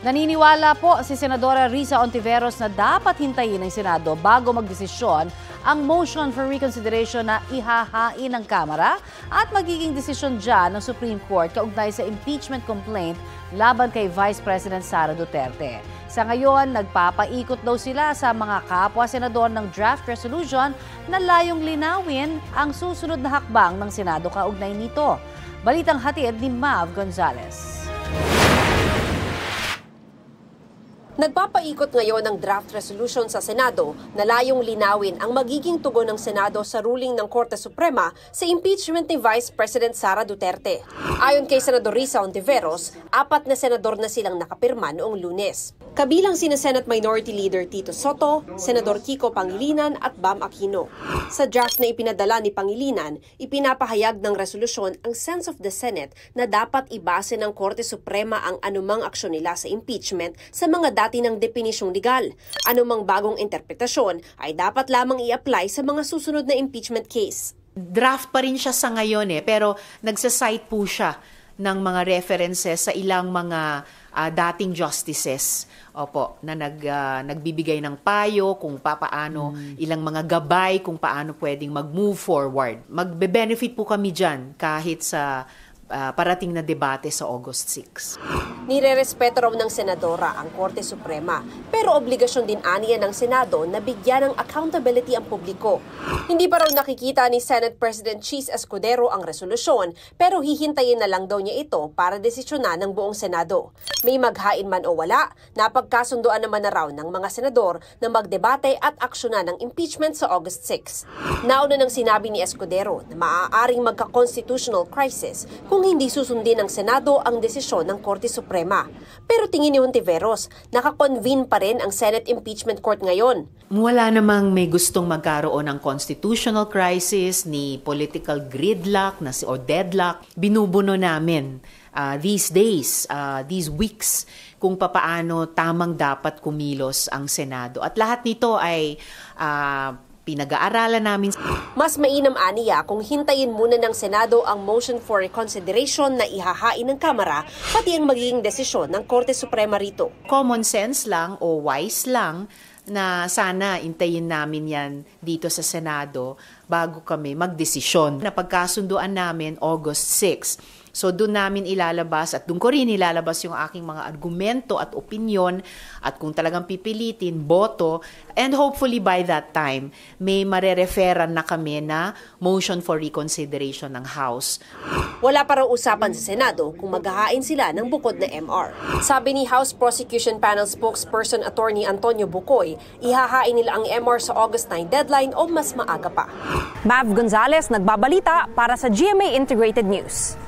Naniniwala po si Senadora Risa Hontiveros na dapat hintayin ng Senado bago magdesisyon ang motion for reconsideration na ihahain ng Kamara at magiging desisyon dyan ng Supreme Court kaugnay sa impeachment complaint laban kay Vice President Sara Duterte. Sa ngayon, nagpapaikot daw sila sa mga kapwa-senador ng draft resolution na layong linawin ang susunod na hakbang ng Senado kaugnay nito. Balitang hatid ni Mav Gonzalez. Nagpapaikot ngayon ang draft resolution sa Senado na layong linawin ang magiging tugon ng Senado sa ruling ng Korte Suprema sa impeachment ni Vice President Sara Duterte. Ayon kay Senador Risa Hontiveros, 4 na senador na silang nakapirma noong Lunes. Kabilang sina Senate Minority Leader Tito Soto, Senador Kiko Pangilinan at Bam Aquino. Sa draft na ipinadala ni Pangilinan, ipinapahayag ng resolusyon ang sense of the Senate na dapat ibase ng Korte Suprema ang anumang aksyon nila sa impeachment sa mga dati ng depinisyong legal. Anumang bagong interpretasyon ay dapat lamang i-apply sa mga susunod na impeachment case. Draft pa rin siya sa ngayon pero nagsasite po siya ng mga references sa ilang mga dating justices na nagbibigay ng payo kung paano, ilang mga gabay kung paano pwedeng mag-move forward. Magbe-benefit po kami dyan kahit sa parating na debate sa August 6. Nirerespeto raw ng Senadora ang Korte Suprema, pero obligasyon din aniya ng Senado na bigyan ng accountability ang publiko. Hindi pa raw nakikita ni Senate President Chis Escudero ang resolusyon, pero hihintayin na lang daw niya ito para desisyonan ng buong Senado. May maghain man o wala, napagkasunduan naman na raw ng mga senador na magdebate at aksyonan ng impeachment sa August 6. Nauna nang sinabi ni Escudero na maaaring magka-constitutional crisis kung hindi susundin ng Senado ang desisyon ng Korte Suprema. Pero tingin ni Hontiveros, nakakonvene pa rin ang Senate Impeachment Court ngayon. Wala namang may gustong magkaroon ng constitutional crisis ni political gridlock o deadlock. Binubuno namin these days, these weeks, kung papaano tamang dapat kumilos ang Senado. At lahat nito ay pinag-aaralan namin. Mas mainam aniya kung hintayin muna ng Senado ang motion for reconsideration na ihahain ng Kamara, pati ang magiging desisyon ng Korte Suprema rito. Common sense lang o wise lang na sana intayin namin yan dito sa Senado bago kami magdesisyon. Napagkasunduan namin August 6. So doon namin ilalabas at doon ko rin ilalabas yung aking mga argumento at opinyon at kung talagang pipilitin, boto, and hopefully by that time, may marereferan na kami na motion for reconsideration ng House. Wala pa raw usapan sa Senado kung maghahain sila ng bukod na MR. Sabi ni House Prosecution Panel spokesperson Attorney Antonio Bucoy, ihahain nila ang MR sa August 9 deadline o mas maaga pa. Mav Gonzalez nagbabalita para sa GMA Integrated News.